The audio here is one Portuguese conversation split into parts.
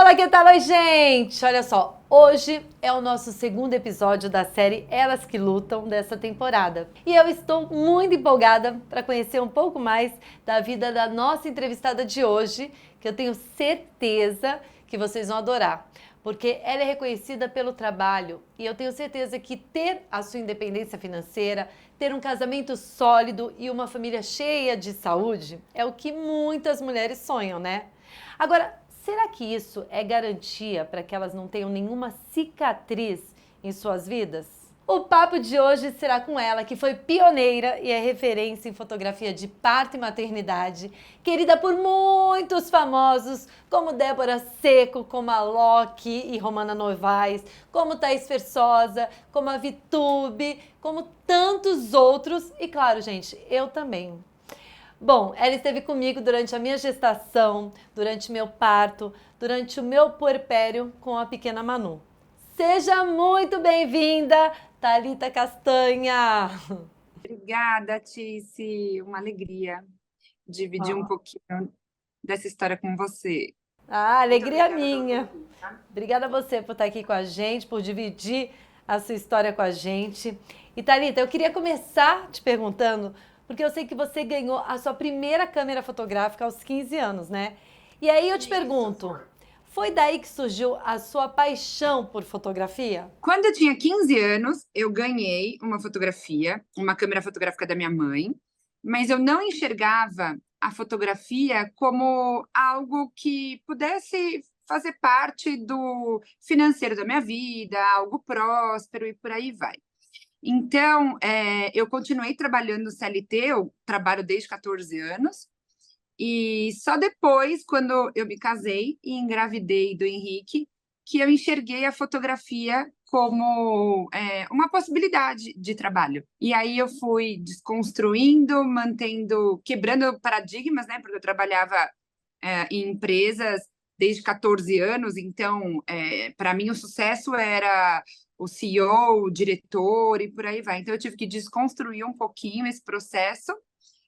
Fala, que tal, oi, gente? Olha só, hoje é o nosso segundo episódio da série Elas que Lutam dessa temporada. E eu estou muito empolgada para conhecer um pouco mais da vida da nossa entrevistada de hoje, que eu tenho certeza que vocês vão adorar. Porque ela é reconhecida pelo trabalho e eu tenho certeza que ter a sua independência financeira, ter um casamento sólido e uma família cheia de saúde é o que muitas mulheres sonham, né? Agora, será que isso é garantia para que elas não tenham nenhuma cicatriz em suas vidas? O papo de hoje será com ela, que foi pioneira e é referência em fotografia de parto e maternidade, querida por muitos famosos, como Débora Seco, como a Loki e Romana Novaes, como Thaís Versosa, como a Vitube, como tantos outros e, claro, gente, eu também. Bom, ela esteve comigo durante a minha gestação, durante meu parto, durante o meu puerpério com a pequena Manu. Seja muito bem-vinda, Thalita Castanha! Obrigada, Tice. Uma alegria dividir um pouquinho dessa história com você. Ah, Muito alegria obrigada pelo minha! convite, tá? Obrigada a você por estar aqui com a gente, por dividir a sua história com a gente. E Thalita, eu queria começar te perguntando, porque eu sei que você ganhou a sua primeira câmera fotográfica aos 15 anos, né? E aí eu te pergunto, foi daí que surgiu a sua paixão por fotografia? Quando eu tinha 15 anos, eu ganhei uma fotografia, uma câmera fotográfica da minha mãe, mas eu não enxergava a fotografia como algo que pudesse fazer parte do financeiro da minha vida, algo próspero e por aí vai. Então, eu continuei trabalhando no CLT, eu trabalho desde 14 anos, e só depois, quando eu me casei e engravidei do Henrique, que eu enxerguei a fotografia como uma possibilidade de trabalho. E aí eu fui desconstruindo, mantendo, quebrando paradigmas, né? Porque eu trabalhava em empresas desde 14 anos, então, para mim, o sucesso era o CEO, o diretor e por aí vai. Então, eu tive que desconstruir um pouquinho esse processo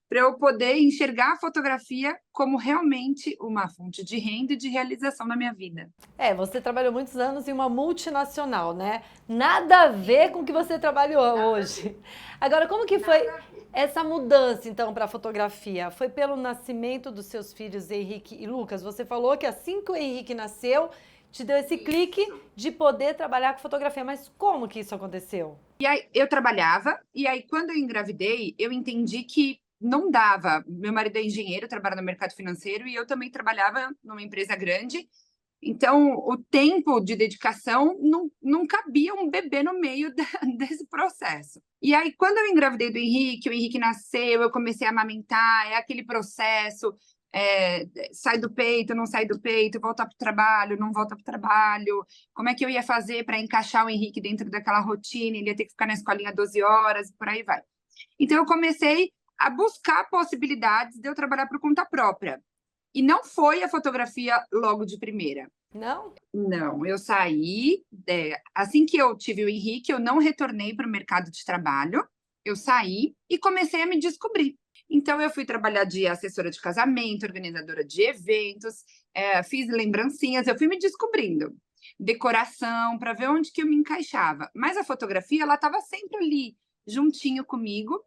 para eu poder enxergar a fotografia como realmente uma fonte de renda e de realização na minha vida. É, você trabalhou muitos anos em uma multinacional, né? Nada a ver com o que você trabalhou hoje. Agora, como que foi essa mudança, então, para a fotografia? Foi pelo nascimento dos seus filhos Henrique e Lucas? Você falou que assim que o Henrique nasceu, te deu esse clique de poder trabalhar com fotografia. Mas como que isso aconteceu? E aí eu trabalhava, e aí quando eu engravidei, eu entendi que não dava. Meu marido é engenheiro, trabalha no mercado financeiro, e eu também trabalhava numa empresa grande. Então, o tempo de dedicação não cabia um bebê no meio desse processo. E aí, quando eu engravidei do Henrique, o Henrique nasceu, eu comecei a amamentar, é aquele processo, sai do peito, não sai do peito, volta para o trabalho, não volta para o trabalho, como é que eu ia fazer para encaixar o Henrique dentro daquela rotina, ele ia ter que ficar na escolinha 12 horas, e por aí vai. Então, eu comecei a buscar possibilidades de eu trabalhar por conta própria. E não foi a fotografia logo de primeira. Não? Não, eu saí. Assim que eu tive o Henrique, eu não retornei para o mercado de trabalho. Eu saí e comecei a me descobrir. Então, eu fui trabalhar de assessora de casamento, organizadora de eventos, fiz lembrancinhas, eu fui me descobrindo. Decoração, para ver onde que eu me encaixava. Mas a fotografia, ela estava sempre ali, juntinho comigo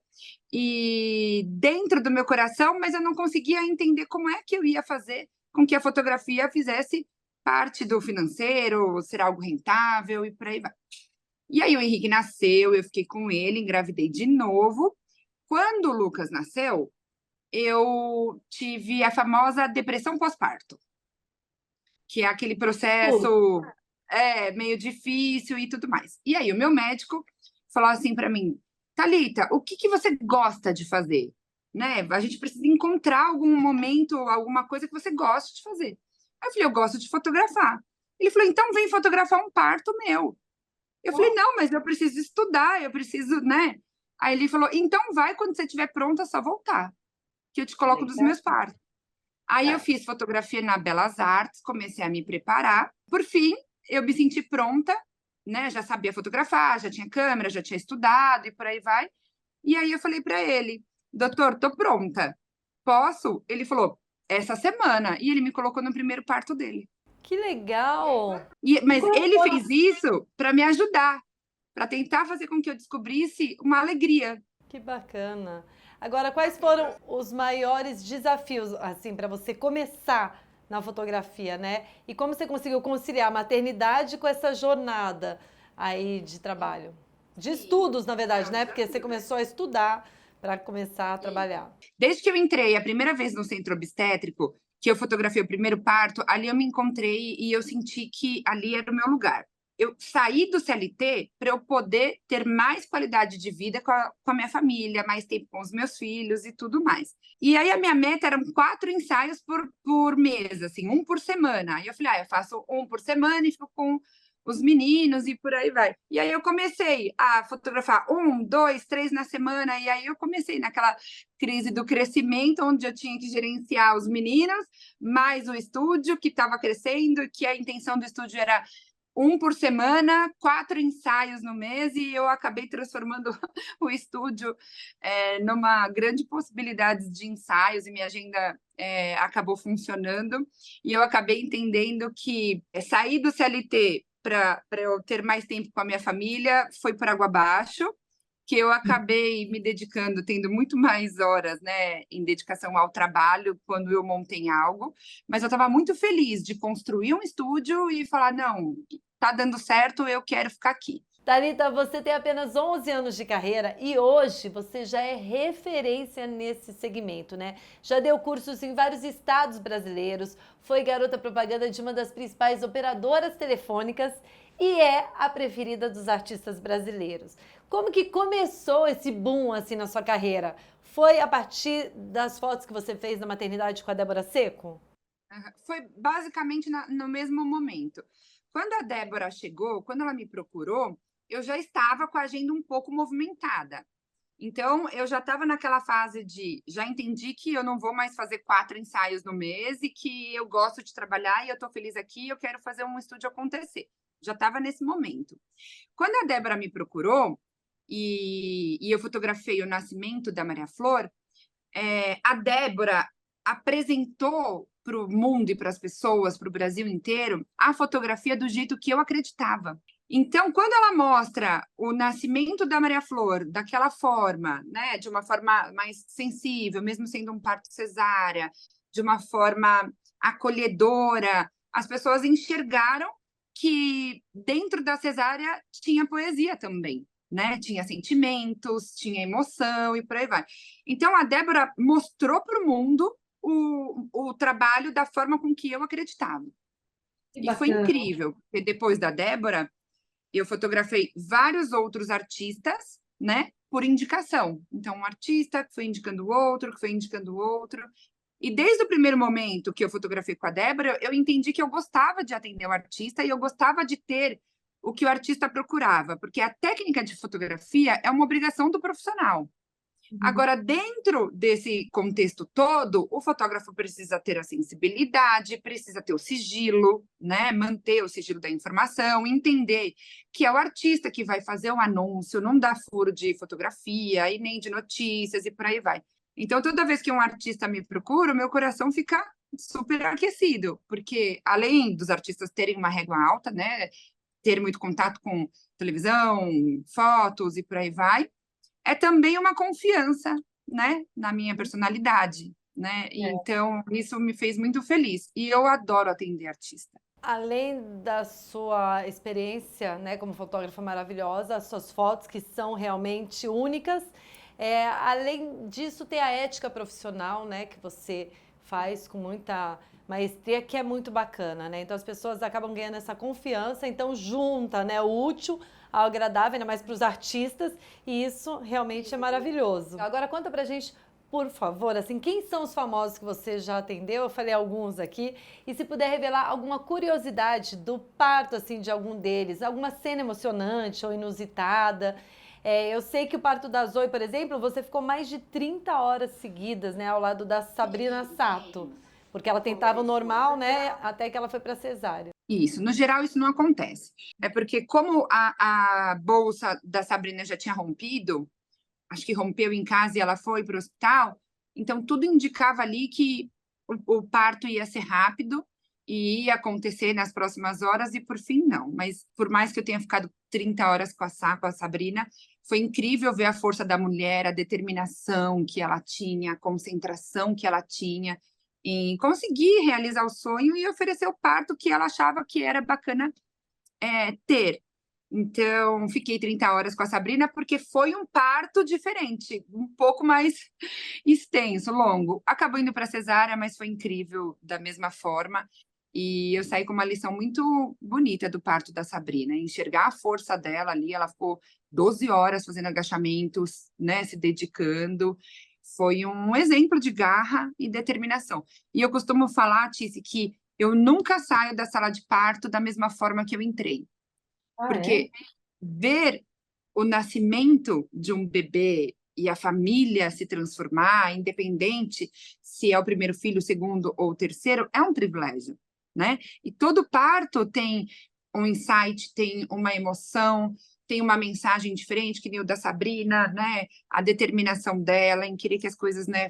e dentro do meu coração, mas eu não conseguia entender como é que eu ia fazer com que a fotografia fizesse parte do financeiro, ser algo rentável e por aí vai. E aí o Henrique nasceu, eu fiquei com ele, engravidei de novo. Quando o Lucas nasceu, eu tive a famosa depressão pós-parto, que é aquele processo meio difícil e tudo mais. E aí o meu médico falou assim para mim: Thalita, o que você gosta de fazer? Né? A gente precisa encontrar algum momento, alguma coisa que você goste de fazer. Aí eu falei: eu gosto de fotografar. Ele falou: então vem fotografar um parto meu. Eu falei: não, mas eu preciso estudar, eu preciso, né? Aí ele falou: então vai, quando você estiver pronta, é só voltar, que eu te coloco dos meus partos. Aí eu fiz fotografia na Belas Artes, comecei a me preparar. Por fim, eu me senti pronta, né? Já sabia fotografar, já tinha câmera, já tinha estudado e por aí vai. E aí eu falei para ele: doutor, tô pronta. Posso? Ele falou: essa semana. E ele me colocou no primeiro parto dele. Que legal! Mas Como ele foi? fez isso para me ajudar, para tentar fazer com que eu descobrisse uma alegria. Que bacana. Agora, quais foram os maiores desafios, assim, para você começar na fotografia, né? E como você conseguiu conciliar a maternidade com essa jornada aí de trabalho? De estudos, na verdade, né? Porque você começou a estudar para começar a trabalhar. Desde que eu entrei a primeira vez no centro obstétrico, que eu fotografei o primeiro parto, ali eu me encontrei e eu senti que ali era o meu lugar. Eu saí do CLT para eu poder ter mais qualidade de vida com a minha família, mais tempo com os meus filhos e tudo mais. E aí a minha meta eram 4 ensaios por mês, assim, um por semana. Aí eu falei, eu faço um por semana e fico com os meninos e por aí vai. E aí eu comecei a fotografar 1, 2, 3 na semana, e aí eu comecei naquela crise do crescimento, onde eu tinha que gerenciar os meninos, mais o estúdio que estava crescendo, que a intenção do estúdio era um por semana, 4 ensaios no mês, e eu acabei transformando o estúdio numa grande possibilidade de ensaios, e minha agenda acabou funcionando, e eu acabei entendendo que sair do CLT para eu ter mais tempo com a minha família foi por água abaixo, que eu acabei me dedicando, tendo muito mais horas, né, em dedicação ao trabalho quando eu montei algo, mas eu estava muito feliz de construir um estúdio e falar, não, tá dando certo, eu quero ficar aqui. Thalita, você tem apenas 11 anos de carreira e hoje você já é referência nesse segmento, né? Já deu cursos em vários estados brasileiros, foi garota propaganda de uma das principais operadoras telefônicas e é a preferida dos artistas brasileiros. Como que começou esse boom assim na sua carreira? Foi a partir das fotos que você fez na maternidade com a Débora Seco? Foi basicamente no mesmo momento. Quando a Débora chegou, quando ela me procurou, eu já estava com a agenda um pouco movimentada. Então, eu já estava naquela fase de já entendi que eu não vou mais fazer 4 ensaios no mês e que eu gosto de trabalhar e eu estou feliz aqui, eu quero fazer um estúdio acontecer. Já estava nesse momento. Quando a Débora me procurou e eu fotografei o nascimento da Maria Flor, a Débora apresentou para o mundo e para as pessoas, para o Brasil inteiro, a fotografia do jeito que eu acreditava. Então, quando ela mostra o nascimento da Maria Flor daquela forma, né, de uma forma mais sensível, mesmo sendo um parto cesárea, de uma forma acolhedora, as pessoas enxergaram que dentro da cesárea tinha poesia também, né? Tinha sentimentos, tinha emoção e por aí vai. Então, a Débora mostrou para o mundo o trabalho da forma com que eu acreditava. Que E foi bacana. incrível, porque depois da Débora, eu fotografei vários outros artistas, né, por indicação. Então, um artista que foi indicando o outro, que foi indicando o outro. E desde o primeiro momento que eu fotografei com a Débora, eu entendi que eu gostava de atender o artista e eu gostava de ter o que o artista procurava, porque a técnica de fotografia é uma obrigação do profissional. Agora, dentro desse contexto todo, o fotógrafo precisa ter a sensibilidade, precisa ter o sigilo, né? Manter o sigilo da informação, entender que é o artista que vai fazer o anúncio, não dá furo de fotografia e nem de notícias e por aí vai. Então, toda vez que um artista me procura, o meu coração fica super aquecido, porque além dos artistas terem uma régua alta, né? Ter muito contato com televisão, fotos e por aí vai, é também uma confiança, né, na minha personalidade, né? Então, isso me fez muito feliz. E eu adoro atender artista. Além da sua experiência, né, como fotógrafa maravilhosa, as suas fotos que são realmente únicas, além disso tem a ética profissional, né, que você faz com muita maestria, que é muito bacana, né? Então as pessoas acabam ganhando essa confiança, então junta, né, o útil ao agradável, ainda mais para os artistas, e isso realmente é maravilhoso. Agora conta pra gente, por favor, assim, quem são os famosos que você já atendeu? Eu falei alguns aqui. E se puder revelar alguma curiosidade do parto, assim, de algum deles, alguma cena emocionante ou inusitada. Eu sei que o parto da Zoe, por exemplo, você ficou mais de 30 horas seguidas, né, ao lado da Sabrina Sato, porque ela tentava o normal, né, até que ela foi para cesárea. Isso, no geral, isso não acontece. É porque, como a bolsa da Sabrina já tinha rompido, acho que rompeu em casa e ela foi para o hospital, então tudo indicava ali que o parto ia ser rápido e ia acontecer nas próximas horas, e por fim não. Mas por mais que eu tenha ficado 30 horas com a Sabrina, foi incrível ver a força da mulher, a determinação que ela tinha, a concentração que ela tinha em conseguir realizar o sonho e oferecer o parto que ela achava que era bacana ter. Então, fiquei 30 horas com a Sabrina porque foi um parto diferente, um pouco mais extenso, longo. Acabou indo para cesárea, mas foi incrível da mesma forma. E eu saí com uma lição muito bonita do parto da Sabrina, enxergar a força dela ali. Ela ficou 12 horas fazendo agachamentos, né, se dedicando. Foi um exemplo de garra e determinação. E eu costumo falar, Tice, que eu nunca saio da sala de parto da mesma forma que eu entrei. Ah, é? Porque ver o nascimento de um bebê e a família se transformar, independente se é o primeiro filho, o segundo ou o terceiro, é um privilégio, né? E todo parto tem um insight, tem uma emoção, tem uma mensagem diferente, que nem o da Sabrina, né? A determinação dela em querer que as coisas, né,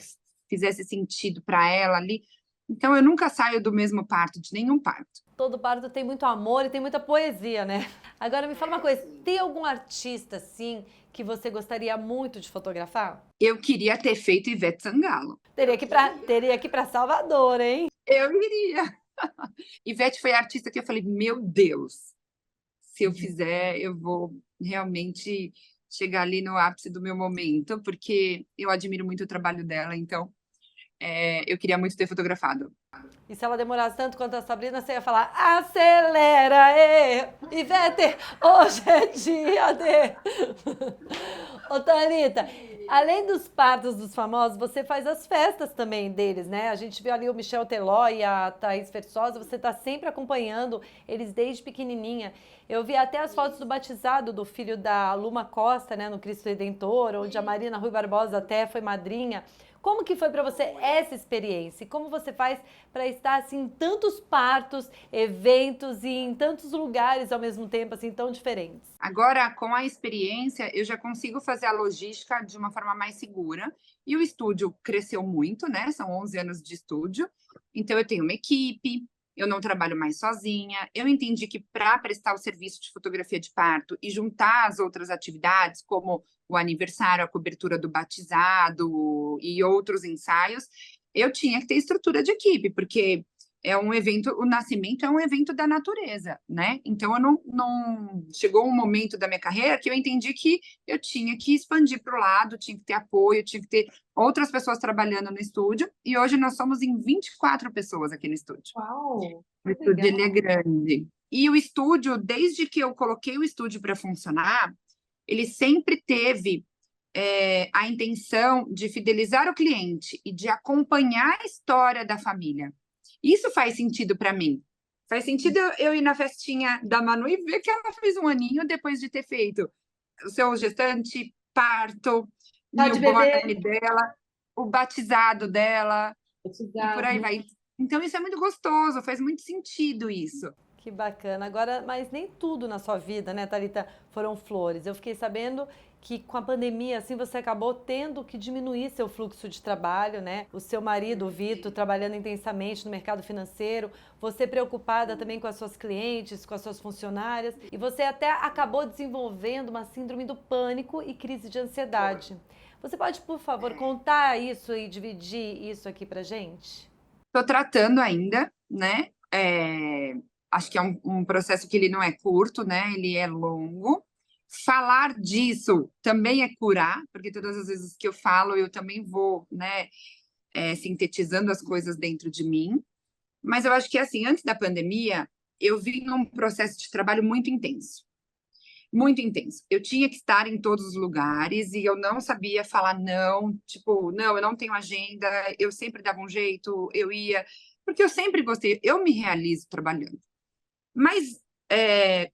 fizessem sentido para ela ali. Então, eu nunca saio do mesmo parto, de nenhum parto. Todo parto tem muito amor e tem muita poesia, né? Agora me fala uma coisa, tem algum artista, assim, que você gostaria muito de fotografar? Eu queria ter feito Ivete Sangalo. Teria que ir pra Salvador, hein? Eu iria. Ivete foi a artista que eu falei, meu Deus, se eu fizer, eu vou realmente chegar ali no ápice do meu momento, porque eu admiro muito o trabalho dela, então eu queria muito ter fotografado. E se ela demorasse tanto quanto a Sabrina, você ia falar: acelera, Ivete, hoje é dia de. Ô, Thalita, além dos partos dos famosos, você faz as festas também deles, né? A gente viu ali o Michel Teló e a Thaís Versosa, você tá sempre acompanhando eles desde pequenininha. Eu vi até as fotos do batizado do filho da Luma Costa, né, no Cristo Redentor, onde a Marina Rui Barbosa até foi madrinha. Como que foi para você essa experiência? E como você faz para estar assim em tantos partos, eventos e em tantos lugares ao mesmo tempo assim tão diferentes? Agora, com a experiência, eu já consigo fazer a logística de uma forma mais segura. E o estúdio cresceu muito, né? São 11 anos de estúdio. Então, eu tenho uma equipe, eu não trabalho mais sozinha. Eu entendi que para prestar o serviço de fotografia de parto e juntar as outras atividades, como o aniversário, a cobertura do batizado e outros ensaios, eu tinha que ter estrutura de equipe, porque é um evento, o nascimento é um evento da natureza, né? Então, eu não chegou um momento da minha carreira que eu entendi que eu tinha que expandir para o lado, tinha que ter apoio, tinha que ter outras pessoas trabalhando no estúdio, e hoje nós somos em 24 pessoas aqui no estúdio. Uau! O estúdio ele é grande. E o estúdio, desde que eu coloquei o estúdio para funcionar, ele sempre teve a intenção de fidelizar o cliente e de acompanhar a história da família. Isso faz sentido para mim. Faz sentido eu ir na festinha da Manu e ver que ela fez um aninho depois de ter feito o seu gestante, parto, Tá de newborn bebê. dela, o batizado dela, e por aí Batizado. vai. Então, isso é muito gostoso, faz muito sentido isso. Que bacana. Agora, mas nem tudo na sua vida, né, Thalita, foram flores. Eu fiquei sabendo que com a pandemia, assim, você acabou tendo que diminuir seu fluxo de trabalho, né? O seu marido, o Vitor, trabalhando intensamente no mercado financeiro, você preocupada também com as suas clientes, com as suas funcionárias, e você até acabou desenvolvendo uma síndrome do pânico e crise de ansiedade. Você pode, por favor, contar isso e dividir isso aqui pra gente? Estou tratando ainda, né? Acho que é um processo que ele não é curto, né? Ele é longo. Falar disso também é curar, porque todas as vezes que eu falo, eu também vou, né, sintetizando as coisas dentro de mim. Mas eu acho que, assim, antes da pandemia, eu vim num processo de trabalho muito intenso. Muito intenso. Eu tinha que estar em todos os lugares e eu não sabia falar não, tipo, não, eu não tenho agenda, eu sempre dava um jeito, eu ia, porque eu sempre gostei, eu me realizo trabalhando. Mas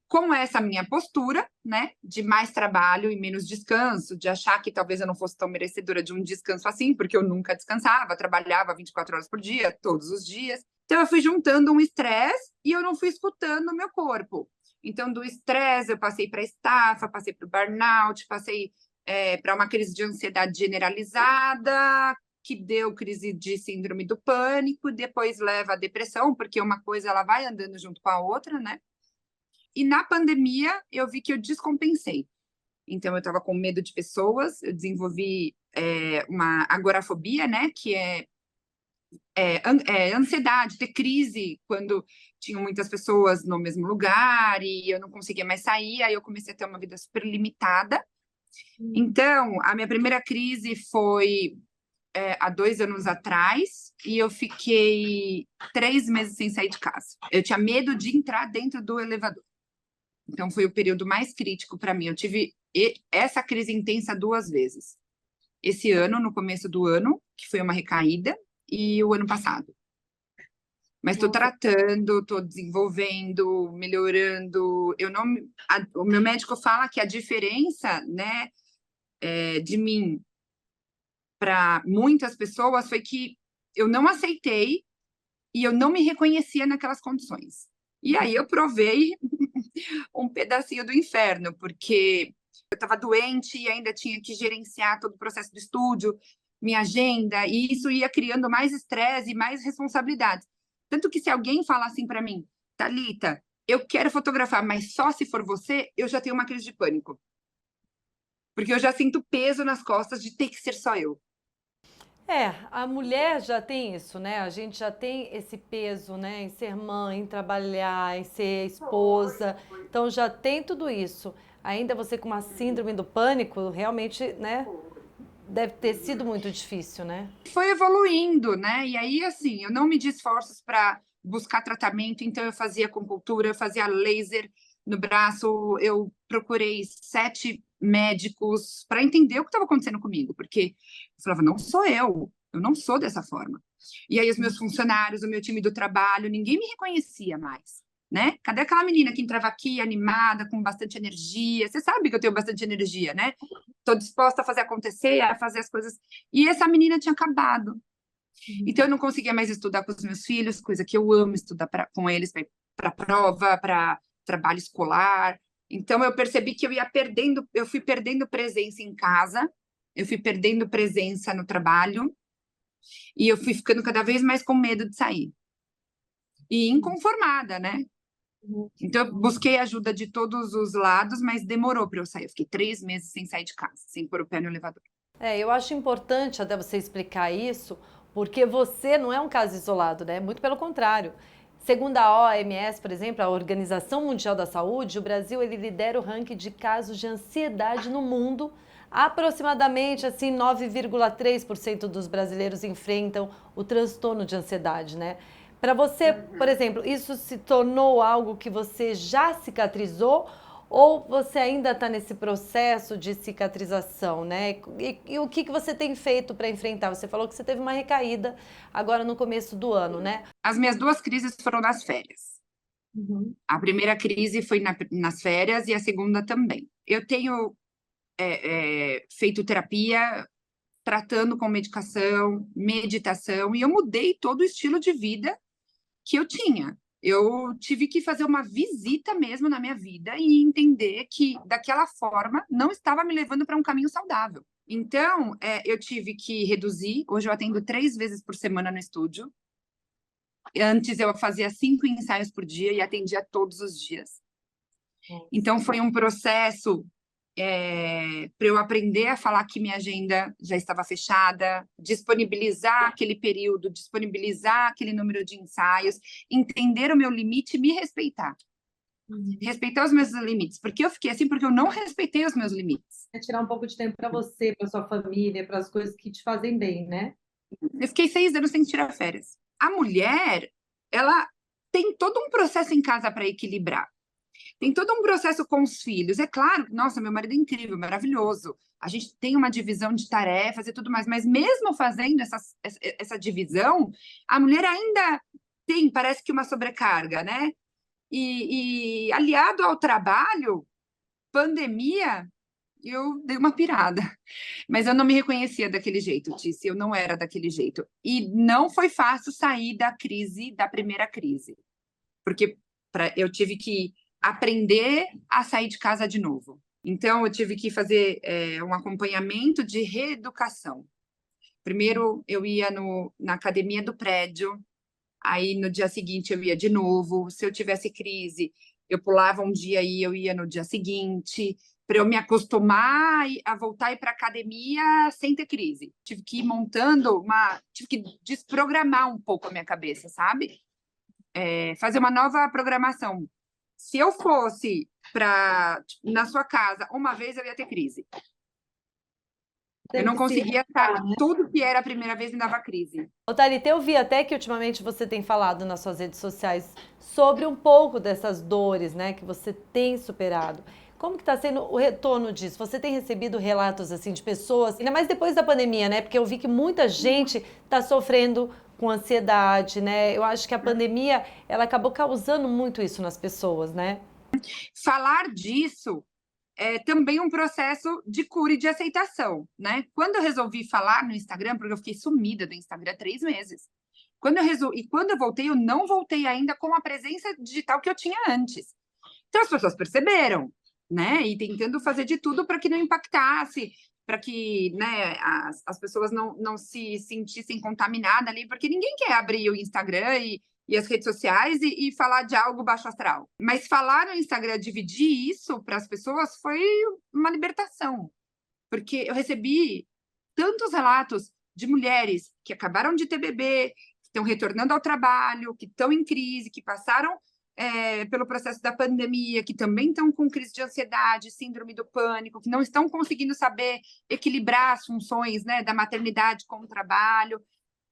com essa minha postura, né, de mais trabalho e menos descanso, de achar que talvez eu não fosse tão merecedora de um descanso assim, porque eu nunca descansava, trabalhava 24 horas por dia, todos os dias. Então, eu fui juntando um estresse e eu não fui escutando o meu corpo. Então, do estresse, eu passei para estafa, passei para o burnout, passei para uma crise de ansiedade generalizada, que deu crise de síndrome do pânico, depois leva à depressão, porque uma coisa ela vai andando junto com a outra, né? E na pandemia eu vi que eu descompensei. Então eu estava com medo de pessoas, eu desenvolvi uma agorafobia, né? Que é ansiedade, ter crise quando tinham muitas pessoas no mesmo lugar e eu não conseguia mais sair, aí eu comecei a ter uma vida super limitada. Então, a minha primeira crise foi há 2 anos atrás e eu fiquei 3 meses sem sair de casa. Eu tinha medo de entrar dentro do elevador. Então, foi o período mais crítico para mim. Eu tive essa crise intensa 2 vezes. Esse ano, no começo do ano, que foi uma recaída, e o ano passado. Mas estou tratando, estou desenvolvendo, melhorando. O meu médico fala que a diferença, né, de mim para muitas pessoas foi que eu não aceitei e eu não me reconhecia naquelas condições. E aí eu provei um pedacinho do inferno, porque eu estava doente e ainda tinha que gerenciar todo o processo do estúdio, minha agenda, e isso ia criando mais estresse e mais responsabilidades. Tanto que se alguém fala assim para mim, Thalita, eu quero fotografar, mas só se for você, eu já tenho uma crise de pânico. Porque eu já sinto peso nas costas de ter que ser só eu. A mulher já tem isso, né? A gente já tem esse peso, né? Em ser mãe, em trabalhar, em ser esposa. Então já tem tudo isso. Ainda você com uma síndrome do pânico, realmente, né? Deve ter sido muito difícil, né? Foi evoluindo, né? E aí, assim, eu não medi esforços para buscar tratamento, então eu fazia acupuntura, eu fazia laser no braço, eu procurei 7 médicos para entender o que estava acontecendo comigo, porque eu falava, não sou eu não sou dessa forma. E aí os meus funcionários, o meu time do trabalho, ninguém me reconhecia mais, né? Cadê aquela menina que entrava aqui animada, com bastante energia? Você sabe que eu tenho bastante energia, né? Estou disposta a fazer acontecer, a fazer as coisas. E essa menina tinha acabado. Então eu não conseguia mais estudar com os meus filhos, coisa que eu amo estudar com eles para prova, para trabalho escolar. Então eu percebi que eu fui perdendo presença em casa, eu fui perdendo presença no trabalho e eu fui ficando cada vez mais com medo de sair. E inconformada, né? Então eu busquei ajuda de todos os lados, mas demorou para eu sair. Eu fiquei 3 meses sem sair de casa, sem pôr o pé no elevador. Eu acho importante até você explicar isso, porque você não é um caso isolado, né? Muito pelo contrário. Segundo a OMS, por exemplo, a Organização Mundial da Saúde, o Brasil ele lidera o ranking de casos de ansiedade no mundo. Aproximadamente assim 9,3% dos brasileiros enfrentam o transtorno de ansiedade, né? Para você, por exemplo, isso se tornou algo que você já cicatrizou ou você ainda está nesse processo de cicatrização, né? E o que você tem feito para enfrentar? Você falou que você teve uma recaída agora no começo do ano, né? As minhas 2 crises foram nas férias. A primeira crise foi nas férias e a segunda também. Eu tenho feito terapia, tratando com medicação, meditação, e eu mudei todo o estilo de vida que eu tinha. Eu tive que fazer uma visita mesmo na minha vida e entender que daquela forma não estava me levando para um caminho saudável. Então, eu tive que reduzir. Hoje eu atendo 3 vezes por semana no estúdio. Antes eu fazia 5 ensaios por dia e atendia todos os dias. Então, foi um processo para eu aprender a falar que minha agenda já estava fechada, disponibilizar aquele período, disponibilizar aquele número de ensaios, entender o meu limite e me respeitar. Respeitar os meus limites. Porque eu fiquei assim porque eu não respeitei os meus limites. É tirar um pouco de tempo para você, para sua família, para as coisas que te fazem bem, né? Eu fiquei 6 anos sem tirar férias. A mulher, ela tem todo um processo em casa para equilibrar. Tem todo um processo com os filhos. É claro, nossa, meu marido é incrível, maravilhoso. A gente tem uma divisão de tarefas e tudo mais, mas mesmo fazendo essa divisão, a mulher ainda tem, parece que uma sobrecarga, né? E aliado ao trabalho, pandemia, eu dei uma pirada. Mas eu não me reconhecia daquele jeito, Tícia, eu não era daquele jeito. E não foi fácil sair da crise, da primeira crise. Porque eu tive que aprender a sair de casa de novo. Então, eu tive que fazer um acompanhamento de reeducação. Primeiro eu ia na academia do prédio, aí no dia seguinte eu ia de novo. Se eu tivesse crise, eu pulava um dia e eu ia no dia seguinte, para eu me acostumar a voltar a ir para academia sem ter crise. Tive que ir tive que desprogramar um pouco a minha cabeça, sabe? Fazer uma nova programação. Se eu fosse na sua casa uma vez, eu ia ter crise. Eu não conseguia estar. Tudo que era a primeira vez me dava crise. Ô, Thalita, eu vi até que ultimamente você tem falado nas suas redes sociais sobre um pouco dessas dores, né, que você tem superado. Como que está sendo o retorno disso? Você tem recebido relatos assim de pessoas, ainda mais depois da pandemia, né? Porque eu vi que muita gente está sofrendo com ansiedade, né? Eu acho que a pandemia, ela acabou causando muito isso nas pessoas, né? Falar disso é também um processo de cura e de aceitação, né? Quando eu resolvi falar no Instagram, porque eu fiquei sumida do Instagram 3 meses. Quando eu voltei, eu não voltei ainda com a presença digital que eu tinha antes. Então as pessoas perceberam, né? E tentando fazer de tudo para que não impactasse, para que, né, as pessoas não se sentissem contaminadas ali, porque ninguém quer abrir o Instagram e as redes sociais e falar de algo baixo astral. Mas falar no Instagram, dividir isso para as pessoas foi uma libertação, porque eu recebi tantos relatos de mulheres que acabaram de ter bebê, que estão retornando ao trabalho, que estão em crise, que passaram pelo processo da pandemia, que também estão com crise de ansiedade, síndrome do pânico, que não estão conseguindo saber equilibrar as funções, né, da maternidade com o trabalho.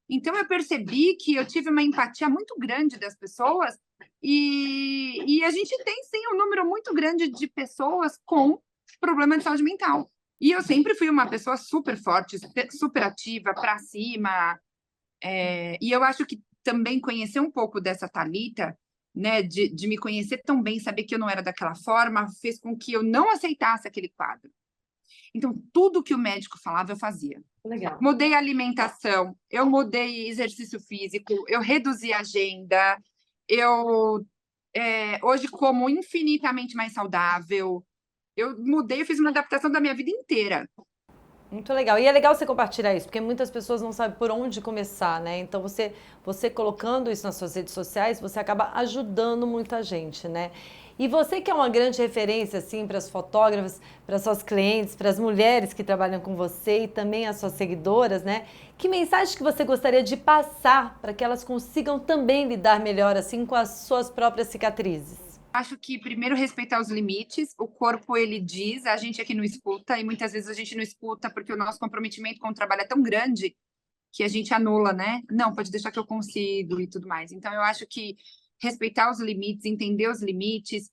Então, eu percebi que eu tive uma empatia muito grande das pessoas e a gente tem, sim, um número muito grande de pessoas com problema de saúde mental. E eu sempre fui uma pessoa super forte, super ativa, para cima. E eu acho que também conhecer um pouco dessa Thalita, né, de me conhecer tão bem, saber que eu não era daquela forma, fez com que eu não aceitasse aquele quadro. Então, tudo que o médico falava, eu fazia. Legal. Mudei a alimentação, eu mudei exercício físico, eu reduzi a agenda, hoje como infinitamente mais saudável. Eu fiz uma adaptação da minha vida inteira. Muito legal. E é legal você compartilhar isso, porque muitas pessoas não sabem por onde começar, né? Então, você colocando isso nas suas redes sociais, você acaba ajudando muita gente, né? E você que é uma grande referência, assim, para as fotógrafas, para as suas clientes, para as mulheres que trabalham com você e também as suas seguidoras, né? Que mensagem que você gostaria de passar para que elas consigam também lidar melhor, assim, com as suas próprias cicatrizes? Acho que primeiro respeitar os limites. O corpo ele diz, a gente aqui não escuta e muitas vezes a gente não escuta porque o nosso comprometimento com o trabalho é tão grande que a gente anula, né? Não, pode deixar que eu consigo e tudo mais. Então eu acho que respeitar os limites, entender os limites,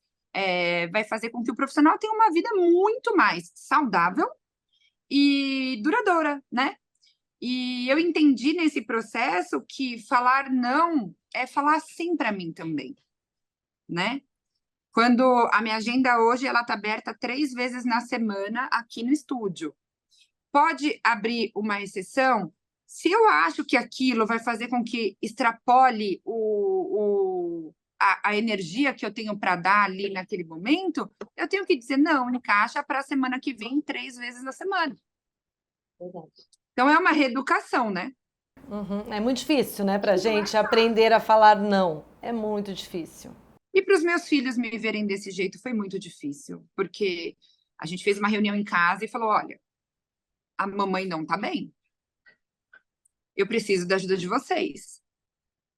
vai fazer com que o profissional tenha uma vida muito mais saudável e duradoura, né? E eu entendi nesse processo que falar não é falar sim para mim também, né? Quando a minha agenda hoje ela está aberta 3 vezes na semana aqui no estúdio. Pode abrir uma exceção se eu acho que aquilo vai fazer com que extrapole a energia que eu tenho para dar ali naquele momento, eu tenho que dizer não, encaixa para a semana que vem 3 vezes na semana. Verdade. Então é uma reeducação, né? Uhum. É muito difícil, né, pra gente aprender a falar não. É muito difícil. E para os meus filhos me verem desse jeito foi muito difícil, porque a gente fez uma reunião em casa e falou: olha, a mamãe não tá bem. Eu preciso da ajuda de vocês.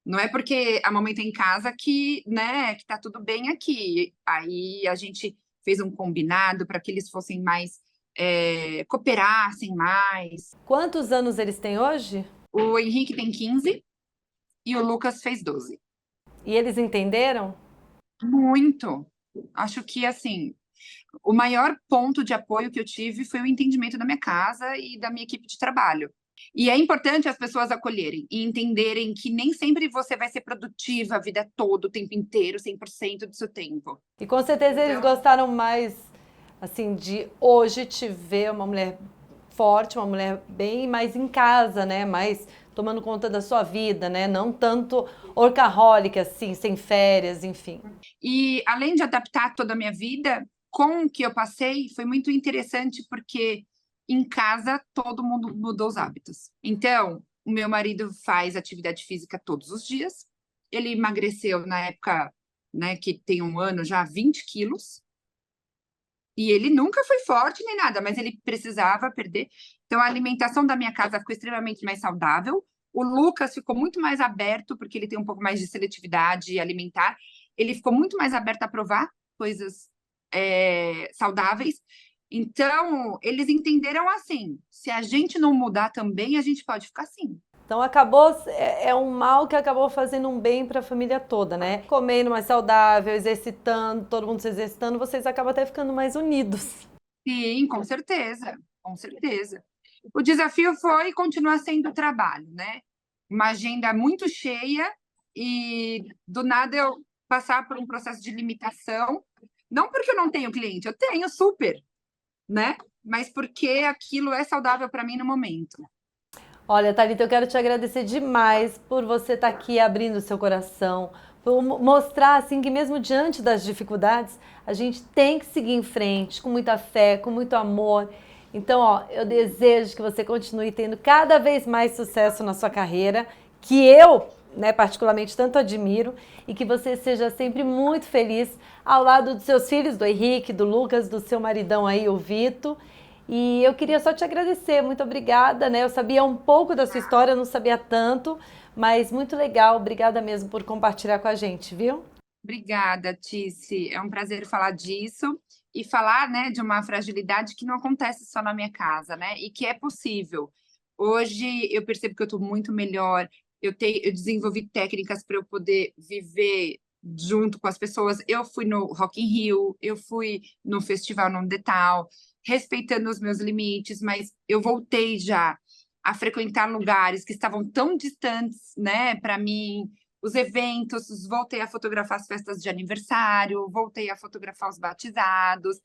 Não é porque a mamãe tá em casa que, né, que tá tudo bem aqui. Aí a gente fez um combinado para que eles fossem mais, cooperassem mais. Quantos anos eles têm hoje? O Henrique tem 15 e o Lucas fez 12. E eles entenderam? Muito. Acho que, assim, o maior ponto de apoio que eu tive foi o entendimento da minha casa e da minha equipe de trabalho. E é importante as pessoas acolherem e entenderem que nem sempre você vai ser produtiva a vida toda, o tempo inteiro, 100% do seu tempo. E com certeza eles gostaram mais, assim, de hoje te ver uma mulher forte, uma mulher bem mais em casa, né? Mais tomando conta da sua vida, né? Não tanto workaholic, assim, sem férias, enfim. E além de adaptar toda a minha vida, com o que eu passei, foi muito interessante porque em casa todo mundo mudou os hábitos. Então, o meu marido faz atividade física todos os dias. Ele emagreceu na época, né, que tem um ano já, 20 quilos. E ele nunca foi forte nem nada, mas ele precisava perder. Então, a alimentação da minha casa ficou extremamente mais saudável. O Lucas ficou muito mais aberto, porque ele tem um pouco mais de seletividade alimentar. Ele ficou muito mais aberto a provar coisas saudáveis. Então, eles entenderam assim: se a gente não mudar também, a gente pode ficar assim. Então acabou, é um mal que acabou fazendo um bem para a família toda, né? Comendo mais saudável, exercitando, todo mundo se exercitando, vocês acabam até ficando mais unidos. Sim, com certeza, com certeza. O desafio foi e continua sendo o trabalho, né? Uma agenda muito cheia e do nada eu passar por um processo de limitação, não porque eu não tenho cliente, eu tenho super, né? Mas porque aquilo é saudável para mim no momento. Olha, Thalita, eu quero te agradecer demais por você estar aqui abrindo o seu coração, por mostrar assim que mesmo diante das dificuldades, a gente tem que seguir em frente com muita fé, com muito amor. Então, ó, eu desejo que você continue tendo cada vez mais sucesso na sua carreira, que eu, né, particularmente tanto admiro, e que você seja sempre muito feliz ao lado dos seus filhos, do Henrique, do Lucas, do seu maridão aí, o Vito. E eu queria só te agradecer, muito obrigada, né? Eu sabia um pouco da sua história, eu não sabia tanto, mas muito legal, obrigada mesmo por compartilhar com a gente, viu? Obrigada, Tice. É um prazer falar disso e falar, né, de uma fragilidade que não acontece só na minha casa, né? E que é possível. Hoje eu percebo que eu estou muito melhor. Eu desenvolvi técnicas para eu poder viver junto com as pessoas. Eu fui no Rock in Rio, eu fui no Festival No Detal, respeitando os meus limites, mas eu voltei já a frequentar lugares que estavam tão distantes, né, para mim, os eventos, voltei a fotografar as festas de aniversário, voltei a fotografar os batizados.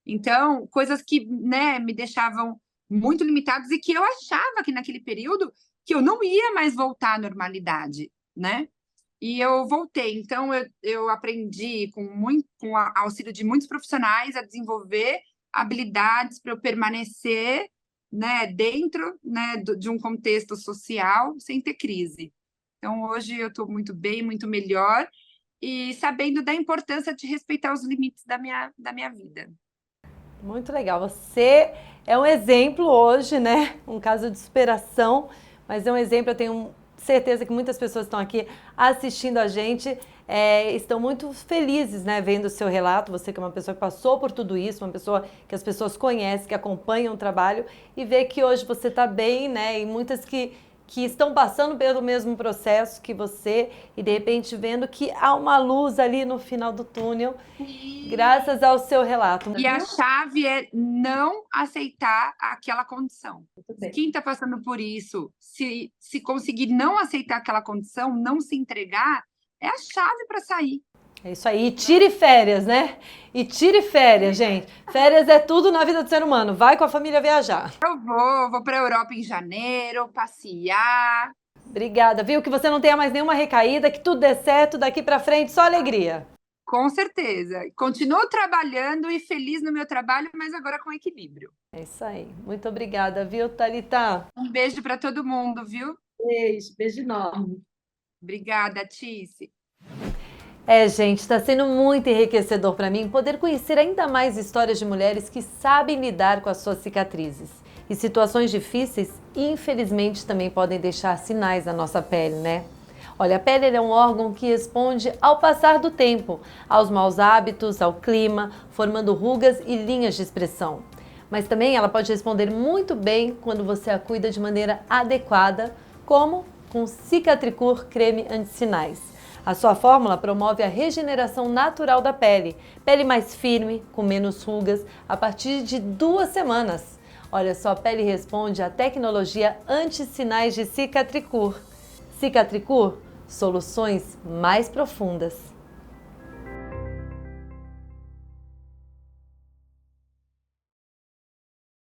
Então, coisas que, né, me deixavam muito limitados e que eu achava que naquele período que eu não ia mais voltar à normalidade, né? E eu voltei. Então, eu aprendi com o auxílio de muitos profissionais a desenvolver habilidades para eu permanecer, né, dentro, né, de um contexto social sem ter crise. Então, hoje eu estou muito bem, muito melhor e sabendo da importância de respeitar os limites da minha vida. Muito legal. Você é um exemplo hoje, né? Um caso de superação, mas é um exemplo. Eu tenho certeza que muitas pessoas estão aqui assistindo a gente, estão muito felizes, né? Vendo o seu relato. Você que é uma pessoa que passou por tudo isso, uma pessoa que as pessoas conhecem, que acompanham o trabalho e vê que hoje você está bem, né? E muitas que estão passando pelo mesmo processo que você e de repente vendo que há uma luz ali no final do túnel, graças ao seu relato. E a chave é não aceitar aquela condição. bem. Quem está passando por isso, se conseguir não aceitar aquela condição, não se entregar, é a chave para sair. É isso aí. E tire férias, né? E tire férias, gente. Férias é tudo na vida do ser humano. Vai com a família viajar. Eu vou para a Europa em janeiro, passear. Obrigada, viu? Que você não tenha mais nenhuma recaída, que tudo dê certo, daqui pra frente, só alegria. Com certeza. Continuo trabalhando e feliz no meu trabalho, mas agora com equilíbrio. É isso aí. Muito obrigada, viu, Thalita? Um beijo para todo mundo, viu? Beijo enorme. Obrigada, Tice. Gente, está sendo muito enriquecedor para mim poder conhecer ainda mais histórias de mulheres que sabem lidar com as suas cicatrizes. E situações difíceis, infelizmente, também podem deixar sinais na nossa pele, né? Olha, a pele é um órgão que responde ao passar do tempo, aos maus hábitos, ao clima, formando rugas e linhas de expressão. Mas também ela pode responder muito bem quando você a cuida de maneira adequada, como com Cicatricur Creme Antissinais. A sua fórmula promove a regeneração natural da pele mais firme, com menos rugas, a partir de 2 semanas. Olha, sua pele responde à tecnologia anti-sinais de Cicatricur. Cicatricur, soluções mais profundas.